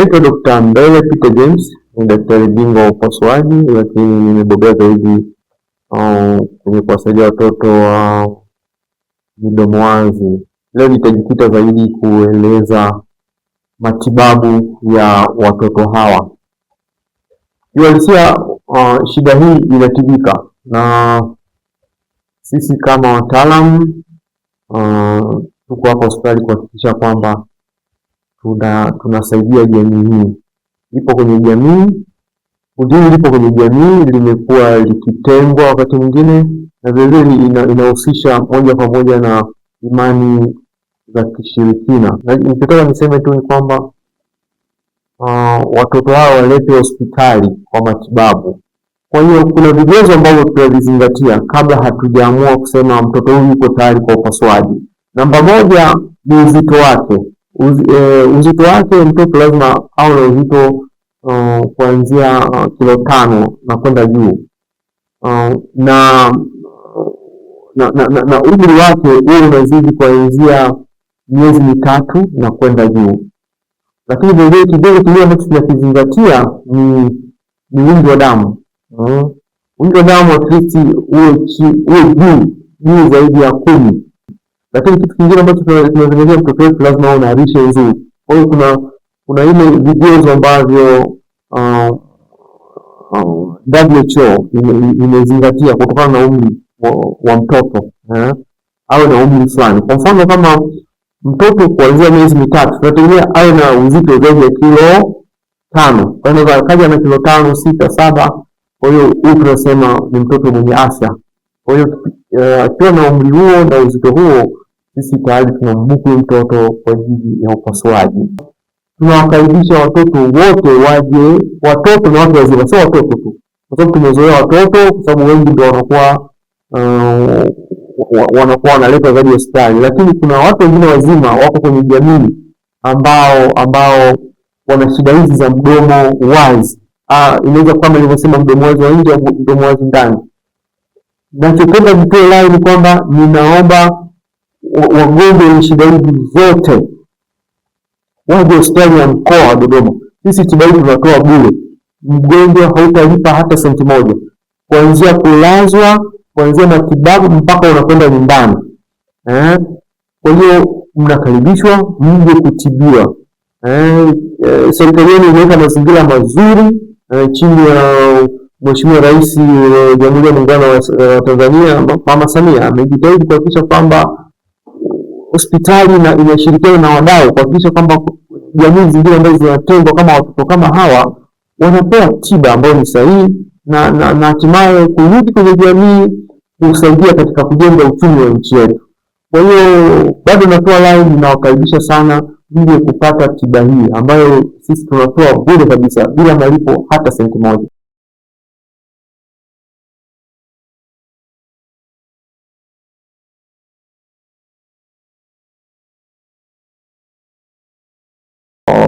Naitwa Dr. Mbele Peter James, ni daktari bingwa wa upasuaji, lakini nimebobea zaidi kwenye kuwasaidia watoto wa midomo wazi. Leo nitajikita zaidi kueleza matibabu ya watoto hawa. Kiuhalisia, shida hii inatibika, na sisi kama wataalamu tuko hapa hospitali kuhakikisha kwamba tunasaidia jamii hii. Lipo kwenye jamii, kundi lipo kwenye jamii, limekuwa likitengwa wakati mwingine, na vilevile inahusisha moja kwa moja na imani za kishirikina. Na nikitaka niseme tu ni kwamba watoto hao waletwe hospitali kwa matibabu. Kwa hiyo kuna vigezo ambavyo tunavizingatia kabla hatujaamua kusema mtoto huyu yuko tayari kwa upasuaji. Namba moja ni uzito wake. Uzito wake, mtoto lazima awe na uzito kuanzia kilo 5 na kwenda juu, na umri wake huo unazidi kuanzia miezi 3 na kwenda juu. Lakini vile kidogo kile ambacho tunakizingatia ni wingi wa damu. Wingi wa damu at least uwe juu zaidi ya 10. Lakini kitu kingine ambacho tunazingatia, mtoto wetu lazima awe na lishe nzuri. Kwa hiyo kuna ile vigezo ambavyo WHO imezingatia kutokana na umri wa mtoto, awe na umri fulani. Kwa mfano, kama mtoto kuanzia miezi 3 tunategemea awe na uzito zaidi ya kilo 5. Kwa hiyo akaja na kilo 5, 6, 7, kwa hiyo huyu tunasema ni mtoto mwenye afya. Kwa hiyo akiwa na umri huo na uzito huo, sisi tayari tunambuku mtoto kwa ajili ya upasuaji. Tunawakaribisha watoto wote waje, watoto na watu wazima, sio watoto tu, kwa sababu tumezoea watoto, kwa sababu wengi ndio wanakuwa wanaleta zaidi hospitali. Lakini kuna watu wengine wazima wako kwenye jamii ambao wana shida hizi za mdomo wazi. Inaweza kama nilivyosema, mdomo wazi wa nje au mdomo wazi ndani. Nachopenda nitoe lai ni kwamba ninaomba wagonjwa wenye shida hizi zote waje hospitali ya mkoa wa Dodoma. Sisi tiba hii tunatoa bure. Mgonjwa hautalipa hata senti moja, kuanzia kulazwa, kuanzia matibabu mpaka unakwenda nyumbani. Kwa hiyo mnakaribishwa mje kutibiwa. Serikali yetu imeweka mazingira mazuri chini ya Mheshimiwa Rais wa Jamhuri ya Muungano wa Tanzania, Mama Samia amejitahidi kuhakikisha kwamba hospitali na inashirikiana na wadau kuhakikisha kwamba jamii zingine ambazo zinatengwa kama watoto kama hawa wanapewa tiba ambayo ni sahihi, na hatimaye kurudi kwenye jamii kusaidia katika kujenga uchumi wa nchi yetu. Kwa hiyo bado natoa rai, ninawakaribisha sana mje kupata tiba hii ambayo sisi tunatoa bure kabisa bila malipo hata senti moja.